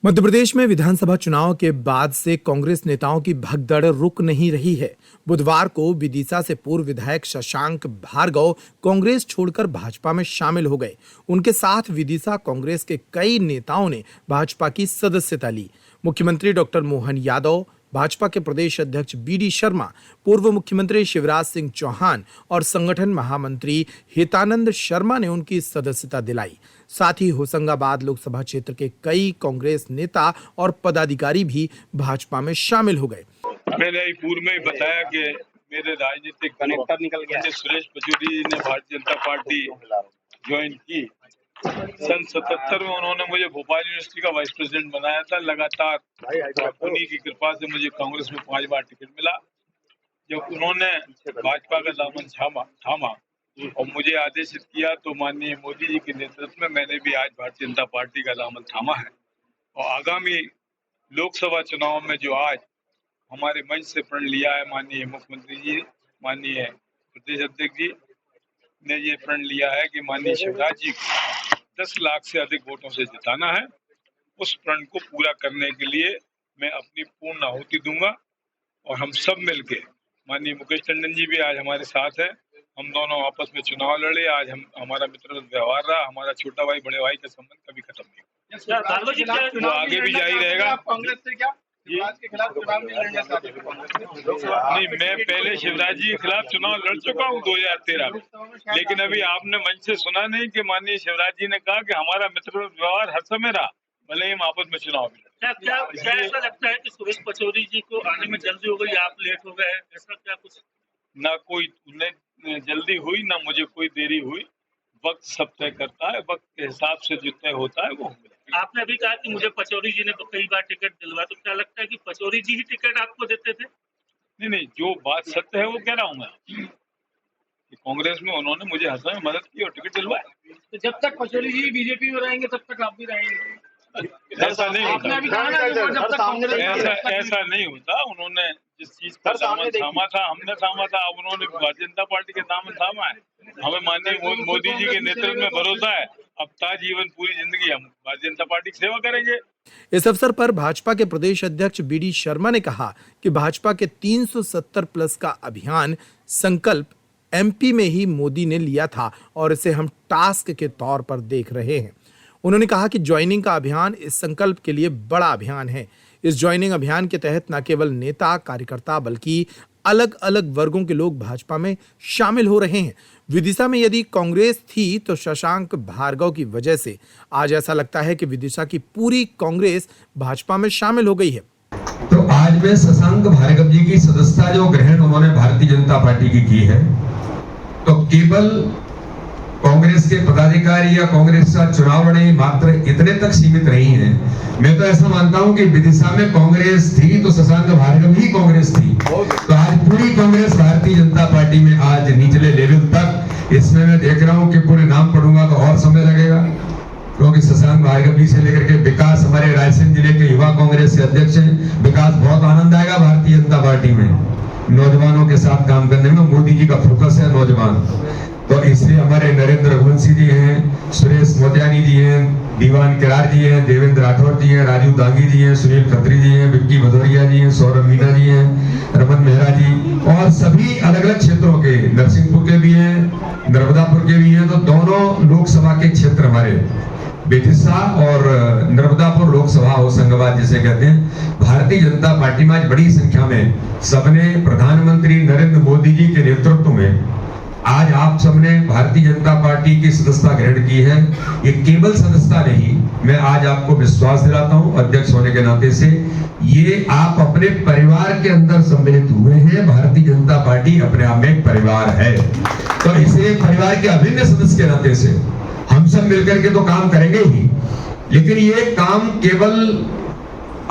मध्य प्रदेश में विधानसभा चुनाव के बाद से कांग्रेस नेताओं की भगदड़ रुक नहीं रही है। बुधवार को विदिशा से पूर्व विधायक शशांक भार्गव कांग्रेस छोड़कर भाजपा में शामिल हो गए। उनके साथ विदिशा कांग्रेस के कई नेताओं ने भाजपा की सदस्यता ली। मुख्यमंत्री डॉक्टर मोहन यादव, भाजपा के प्रदेश अध्यक्ष बीडी शर्मा, पूर्व मुख्यमंत्री शिवराज सिंह चौहान और संगठन महामंत्री हितानंद शर्मा ने उनकी सदस्यता दिलाई। साथ ही होशंगाबाद लोकसभा क्षेत्र के कई कांग्रेस नेता और पदाधिकारी भी भाजपा में शामिल हो गए। मैंने पूर्व में बताया कि मेरे राजनीतिक कनेक्टर निकल गया। सुरेश पचौरी ने भारतीय जनता पार्टी ज्वाइन की। सन 77 में उन्होंने मुझे भोपाल यूनिवर्सिटी का वाइस प्रेसिडेंट बनाया था। लगातार उन्हीं की कृपा से मुझे कांग्रेस में 5 बार टिकट मिला। जब उन्होंने भाजपा का दामन थामा और मुझे आदेशित किया तो माननीय मोदी जी के नेतृत्व में मैंने भी आज भारतीय जनता पार्टी का दामन थामा है। और आगामी लोकसभा चुनाव में जो आज हमारे मंच से प्रण लिया है माननीय मुख्यमंत्री जी, माननीय प्रदेश अध्यक्ष जी ने ये प्रण लिया है कि माननीय शिवराज जी को 10 लाख से अधिक वोटों से जिताना है। उस प्रण को पूरा करने के लिए मैं अपनी पूर्ण आहुति दूंगा और हम सब मिलके, माननीय मुकेश टंडन जी भी आज हमारे साथ है, हम दोनों आपस में चुनाव लड़े। आज हमारा मित्र व्यवहार रहा। हमारा छोटा भाई बड़े भाई का संबंध कभी खत्म नहीं हुआ, वो आगे भी जारी रहेगा। कांग्रेस से क्या शिवराज के खिलाफ चुनाव नहीं लड़ना चाहते? नहीं, मैं पहले शिवराज जी के खिलाफ चुनाव लड़ चुका हूँ 2013 में, लेकिन अभी आपने मंच से सुना नहीं कि माननीय शिवराज जी ने कहा कि हमारा मित्र व्यवहार हर समय रहा, भले ही हम आपस में चुनाव भी लड़े। क्या ऐसा लगता है कि सुरेश पचौरी जी को आने में जल्दी हो गई, आप लेट हो गए, ऐसा क्या कुछ? ना कोई जल्दी हुई ना मुझे कोई देरी हुई। वक्त सब तय करता है, वक्त के हिसाब से जो तय होता है वो। आपने अभी कहा कि मुझे पचौरी जी ने कई बार टिकट दिलवाया, तो क्या लगता है कि पचौरी जी ही टिकट आपको देते थे? नहीं, जो बात सत्य है वो कह रहा हूँ मैं कि कांग्रेस में उन्होंने मुझे हर समय मदद की और टिकट दिलवाया। तो जब तक पचौरी जी बीजेपी में रहेंगे तब तक आप भी रहेंगे? ऐसा नहीं होता, ऐसा नहीं होता। उन्होंने जिस चीज का दामन थामा था हमने थामा था, अब उन्होंने भारतीय जनता पार्टी के दामन थामा है। हमें माननीय मोदी जी के नेतृत्व में भरोसा है। अब जीवन पूरी जिंदगी हम भारतीय जनता पार्टी की सेवा करेंगे। इस अवसर पर भाजपा के प्रदेश अध्यक्ष बीडी शर्मा ने कहा कि भाजपा के 370 प्लस का अभियान संकल्प एमपी में ही मोदी ने लिया था और इसे हम टास्क के तौर पर देख रहे हैं। उन्होंने कहा कि ज्वाइनिंग का अभियान इस संकल्प के लिए बड़ा अभियान है। इस ज्वाइनिंग अभियान के तहत न केवल नेता कार्यकर्ता बल्कि अलग अलग वर्गों के लोग भाजपा में शामिल हो रहे हैं। विदिशा में यदि कांग्रेस थी तो शशांक भार्गव की वजह से आज ऐसा लगता है कि विदिशा की पूरी कांग्रेस भाजपा में शामिल हो गई है। तो आज में शशांक भार्गव जी की सदस्यता जो ग्रहण उन्होंने भारतीय जनता पार्टी की है, तो केवल कांग्रेस के पदाधिकारी या कांग्रेस का चुनाव लड़े मात्र इतने तक सीमित नहीं है। मैं तो ऐसा मानता हूं कि विदिशा में कांग्रेस थी तो शशांक भार्गव ही कांग्रेस थी। तो आज पूरी कांग्रेस भारतीय जनता पार्टी में आज निचले लेवल तक, इसमें मैं देख रहा हूं कि पूरे नाम पढ़ूंगा तो और समय लगेगा, क्योंकि शशांक भार्गव जी से लेकर के विकास, हमारे रायसेन जिले के युवा कांग्रेस के अध्यक्ष हैं, विकास, बहुत आनंद आएगा भारतीय जनता पार्टी में नौजवानों के साथ काम करने में। मोदी जी का फोकस है नौजवान, तो इसलिए हमारे नरेंद्र रघुवंशी जी हैं, सुरेश मोतियानी जी हैं, दीवान किरार जी हैं, देवेंद्र राठौर जी हैं, राजू दांगी जी हैं, सुनील खत्री जी हैं, विक्की भदौरिया जी हैं, सौरभ मीना जी हैं, रमन मेहरा जी और सभी अलग अलग क्षेत्रों के, नरसिंहपुर के भी हैं, नर्मदापुर के भी हैं। तो दोनों लोकसभा के क्षेत्र हमारे विदिशा और नर्मदापुर लोकसभा होशंगाबाद जिसे कहते हैं, भारतीय जनता पार्टी में आज बड़ी संख्या में सबने प्रधानमंत्री नरेंद्र मोदी जी के नेतृत्व में आज आप सबने भारतीय जनता पार्टी की सदस्यता ग्रहण की है। ये केवल सदस्यता नहीं, मैं आज आपको विश्वास दिलाता हूं अध्यक्ष होने के नाते से, ये आप अपने परिवार के अंदर सम्मिलित हुए हैं। भारतीय जनता पार्टी अपने आप में एक परिवार है, तो इसे परिवार के अभिन्न सदस्य के नाते से हम सब मिलकर के तो काम करेंगे ही, लेकिन ये काम केवल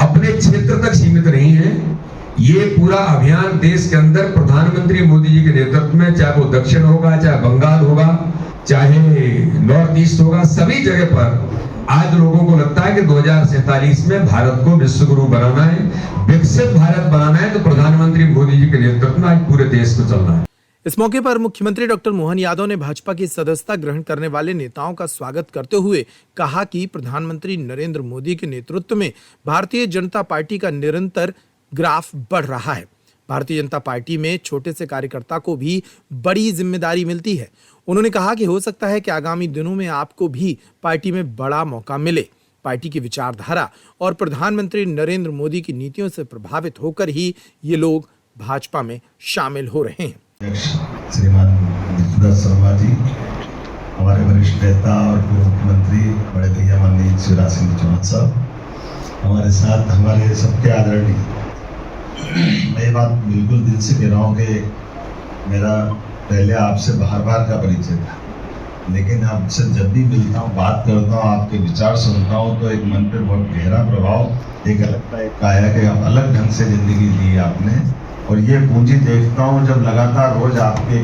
अपने क्षेत्र तक सीमित नहीं है। ये पूरा अभियान देश के अंदर प्रधानमंत्री मोदी जी के नेतृत्व में, चाहे वो दक्षिण होगा, चाहे बंगाल होगा, चाहे नॉर्थ ईस्ट होगा, सभी जगह पर आज लोगों को लगता है कि 2047 में भारत को विश्व गुरु बनाना है, विकसित भारत बनाना है, तो प्रधानमंत्री मोदी जी के नेतृत्व में आज पूरे देश को चलना है। इस मौके पर मुख्यमंत्री डॉक्टर मोहन यादव ने भाजपा की सदस्यता ग्रहण करने वाले नेताओं का स्वागत करते हुए कहा कि प्रधानमंत्री नरेंद्र मोदी के नेतृत्व में भारतीय जनता पार्टी का निरंतर ग्राफ बढ़ रहा है। भारतीय जनता पार्टी में छोटे से कार्यकर्ता को भी बड़ी जिम्मेदारी मिलती है। उन्होंने कहा कि हो सकता है कि आगामी दिनों में आपको भी पार्टी में बड़ा मौका मिले। पार्टी की विचारधारा और प्रधानमंत्री नरेंद्र मोदी की नीतियों से प्रभावित होकर ही ये लोग भाजपा में शामिल हो रहे हैं। श्रीमान विष्णुदास शर्मा जी, हमारे वरिष्ठ नेता और पूर्व मुख्यमंत्री बड़े भैया माननीय शिवराज सिंह चौहान साहब, हमारे साथ हमारे सबके आदरणीय, मैं ये बात बिल्कुल दिल से कह रहा हूँ कि मेरा पहले आपसे बार का परिचय था, लेकिन आपसे जब भी मिलता हूँ, बात करता हूँ, आपके विचार सुनता हूँ तो एक मन पर बहुत गहरा प्रभाव एक लगता है आया कि आप अलग ढंग से जिंदगी जी आपने। और ये पूंजी देखता हूँ जब लगातार रोज आपके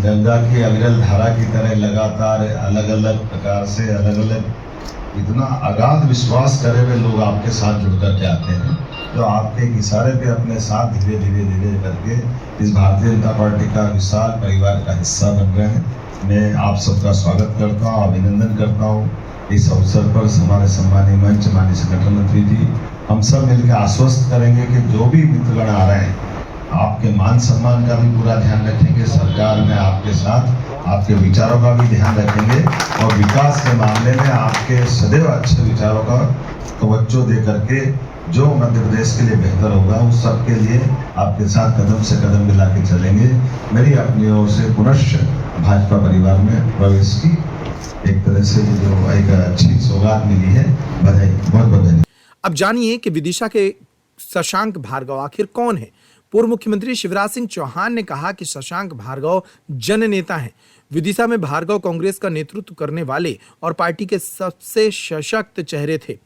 गंगा की अविरल धारा की तरह लगातार अलग अलग प्रकार से अलग अलग इतना अगाध विश्वास करे हुए लोग आपके साथ जुड़ करके आते हैं, जो आपके एक इशारे पे अपने साथ धीरे धीरे करके इस भारतीय जनता पार्टी का विशाल परिवार का हिस्सा बन रहे हैं। मैं आप सबका स्वागत करता हूँ, अभिनंदन करता हूँ। इस अवसर पर हमारे सम्मानीय मंच माननीय संगठन मंत्री जी, हम सब मिलकर आश्वस्त करेंगे कि जो भी मित्रगण आ रहे हैं आपके मान सम्मान का भी पूरा ध्यान रखेंगे, सरकार में आपके साथ आपके विचारों का भी ध्यान रखेंगे और विकास के मामले में आपके सदैव अच्छे विचारों का तवज्जो दे करके जो मध्य प्रदेश के लिए बेहतर होगा उस सब के लिए आपके साथ कदम से कदम मिला के चलेंगे। मेरी अपनी ओर से पुनश्च भाजपा परिवार में प्रवेश की एक तरह से जो एक अच्छी सौगात मिली है, बधाई, बहुत बहुत धन्यवाद। अब जानिए कि विदिशा के शशांक भार्गव आखिर कौन है। पूर्व मुख्यमंत्री शिवराज सिंह चौहान ने कहा कि शशांक भार्गव जन नेता हैं। विदिशा में भार्गव कांग्रेस का नेतृत्व करने वाले और पार्टी के सबसे सशक्त चेहरे थे।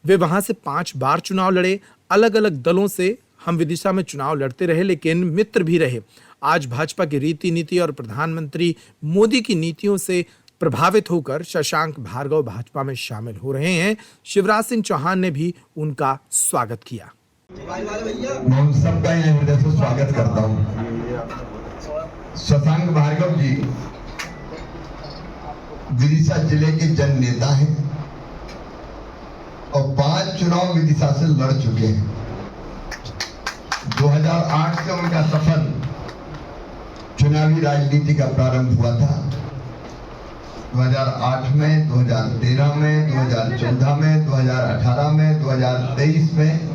वे वहां से 5 बार चुनाव लड़े। अलग अलग दलों से हम विदिशा में चुनाव लड़ते रहे, लेकिन मित्र भी रहे। आज भाजपा की रीति नीति और प्रधानमंत्री मोदी की नीतियों से प्रभावित होकर शशांक भार्गव भाजपा में शामिल हो रहे हैं। शिवराज सिंह चौहान ने भी उनका स्वागत किया। मैं उन सबका यहाँ हृदय से स्वागत करता हूँ। शशांक भार्गव जी विदिशा जिले के जन नेता हैं और 5 चुनाव विदिशा से लड़ चुके हैं। 2008 से उनका सफल चुनावी राजनीति का प्रारंभ हुआ था। 2008 में, 2013 में, 2014 में, 2018 में, 2023 में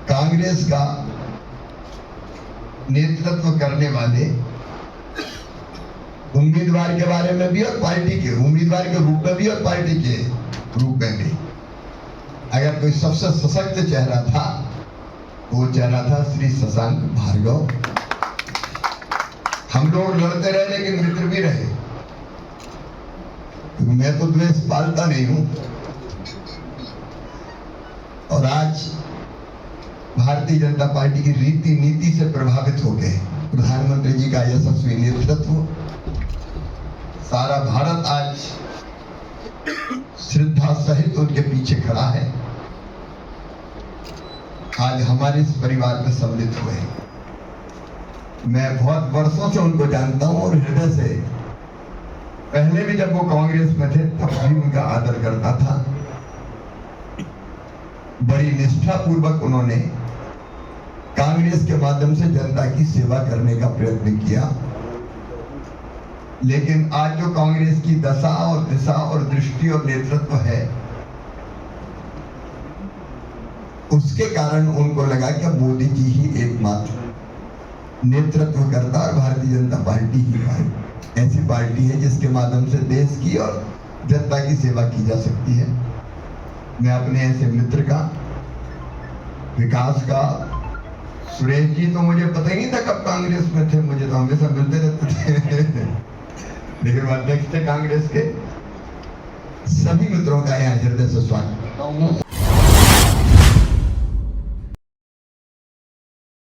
कांग्रेस का नेतृत्व करने वाले उम्मीदवार के बारे में भी और पार्टी के उम्मीदवार के रूप में भी और पार्टी के रूप में भी अगर कोई सबसे सशक्त चेहरा था, वो चेहरा था श्री शशांक भार्गव। हम लोग लड़ते रहे लेकिन मित्र भी रहे। मैं तो द्वेष पालता नहीं हूं और आज भारतीय जनता पार्टी की रीति नीति से प्रभावित हो गए। प्रधानमंत्री जी का यशस्वी नेतृत्व, सारा भारत आज श्रद्धा सहित उनके पीछे खड़ा है। आज हमारे इस परिवार में सम्मिलित हुए। मैं बहुत वर्षों से उनको जानता हूं और हृदय से, पहले भी जब वो कांग्रेस में थे तब भी उनका आदर करता था। बड़ी निष्ठा पूर्वक उन्होंने कांग्रेस के माध्यम से जनता की सेवा करने का प्रयत्न किया, लेकिन आज जो कांग्रेस की दशा और दिशा और दृष्टि और नेतृत्व है, उसके कारण उनको लगा कि मोदी जी ही एकमात्र नेतृत्व करता और भारतीय जनता पार्टी ही ऐसी पार्टी है जिसके माध्यम से देश की और जनता की सेवा की जा सकती है। मैं अपने ऐसे मित्र का, विकास का, सुरेश जी तो मुझे पता ही नहीं था कब कांग्रेस में थे, मुझे तो हमेशा मिलते रहते थे लेकिन अध्यक्ष थे कांग्रेस के। सभी मित्रों का यहाँ हृदय से स्वागत करता हूँ।